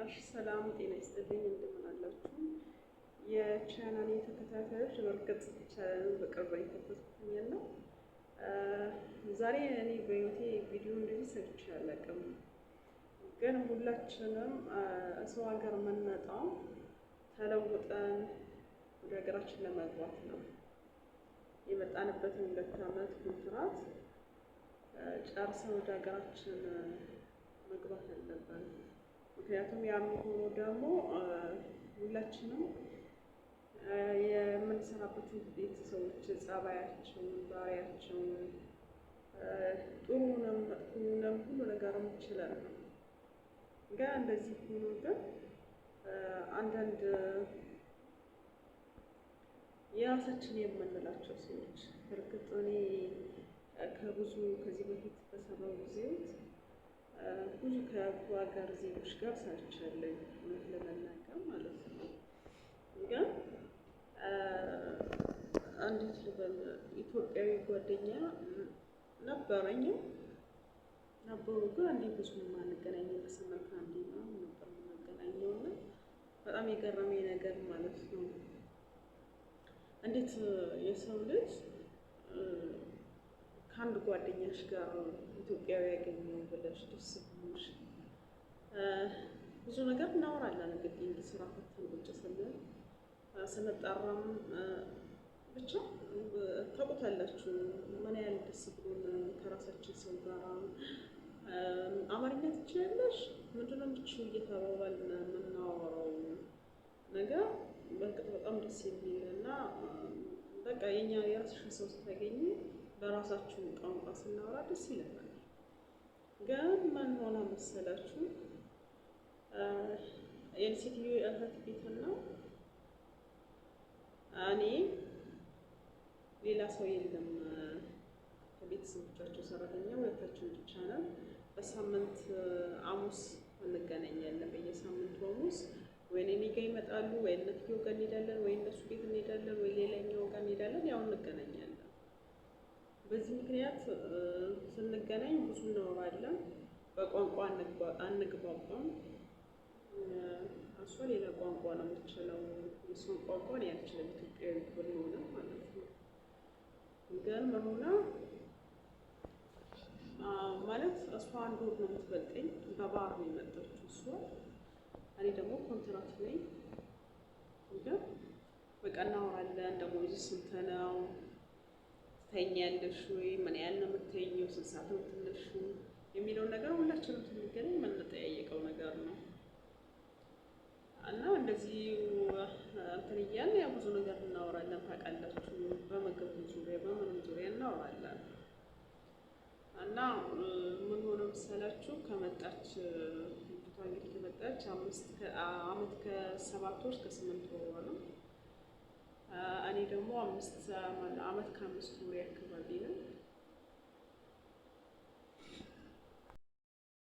ሰላም ጤና ይስጥልኝ። እንደምን አላችሁ የቻናሌ ተከታታዮች? በርግጥ ቻናሉን በቅርብ የተከታተልኩኝ ነው። ዛሬ እኔ በህይወቴ ቪዲዮ እንደዚህ ሰርቼ አላውቅም። ግን ሁላችንም ሰው ሀገር የምንመጣው ተለውጠን ወደ ሀገራችን ለመግባት ነው። የመጣንበትን 2 ዓመት ኮንትራት ጨርሰን ወደ ሀገራችን መግባት አለብን። ምክንያቱም ያ የሚሆነው ደግሞ ሁላችንም የምንሰራበትን ቤተሰቦች ጸባያቸውን፣ ባህሪያቸውን ጥሩንም መጥፎንም ሁሉ ነገርም ይችላል። ግን እንደዚህ ሆኖ ግን አንዳንድ የራሳችን የምንላቸው ሰዎች በርግጥ እኔ ከዚህ በፊት በሰራው ጊዜያት ብዙ ከሀገር ዜጎች ጋር ሰርቻለሁ፣ እውነት ለመናገር ማለት ነው። ግን እንዴት ልበል፣ ኢትዮጵያዊ ጓደኛ ነበረኝም ነበሩ። ግን አንዴ ብዙ የማንገናኘው በሳምንት አንዴ ምናምን ነበር የምንገናኘው እና በጣም የገረመኝ ነገር ማለት ነው እንዴት የሰው ልጅ ከአንድ ጓደኛሽ ጋር ኢትዮጵያዊ ያገኘው ብለሽ ደስ ብሎሽ ብዙ ነገር እናወራለን። እንግዲህ ስራ ፈተን ቁጭ ስንጠራም ብቻ ታውቁታላችሁ ምን ያህል ደስ ብሎን ከራሳችን ሰው ጋር አማርኛ ትችያለሽ ምንድነው የምትችይው እየተባባልን የምናወራው ነገር በእርግጥ በጣም ደስ የሚል እና በቃ የኛ የራስሽን ሰው ስታገኝ በራሳችሁ ቋንቋ ስናወራ ደስ ይለናል። ግን ምን ሆነ መሰላችሁ የሴትዮ እህት ቤትና እኔ ሌላ ሰው የለም፣ ከቤተሰቦቻቸው ሰራተኛ ሁለታችን ብቻ ነን። በሳምንት ሐሙስ እንገናኛለን። በየሳምንቱ ሐሙስ ወይ እኔ ጋር ይመጣሉ፣ ወይ እነትየው ጋር እንሄዳለን፣ ወይ እነሱ ቤት እንሄዳለን፣ ወይ ሌላኛው ጋር እንሄዳለን። ያው እንገናኛለን። በዚህ ምክንያት ስንገናኝ ብዙ እናወራለን። በቋንቋ አንግባባም። እሷ ሌላ ቋንቋ ነው የምትችለው፣ የእሷን ቋንቋ እኔ አልችልም፣ ኢትዮጵያዊ ብንሆንም ማለት ነው። ግን ምን ሆነ ማለት እሷ 1 ወር ነው የምትበልጠኝ፣ በባህር ነው የመጣችው እሷ። እኔ ደግሞ ኮንትራት ነኝ። ግን በቃ እናወራለን። ደሞዝሽ ስንት ነው? ትተኛለሽ ወይ? ምን ያህል ነው የምትተኛው? ስንት ሰዓት ነው የምትነሺው? የሚለውን ነገር ሁላችንም ስንገናኝ የምንጠያየቀው ነገር ነው። እና እንደዚህ እንትን እያልን ያው ብዙ ነገር እናወራለን። ታውቃላችሁ በምግብ ዙሪያ በምንም ዙሪያ እናወራለን። እና ምን ሆነ መሰላችሁ ከመጣች ልጅቷ እንግዲህ ከመጣች ዓመት ከ7 ወር እስከ 8 ወር ነው። እኔ ደግሞ ዓመት ከ5 ወር አካባቢ ነው።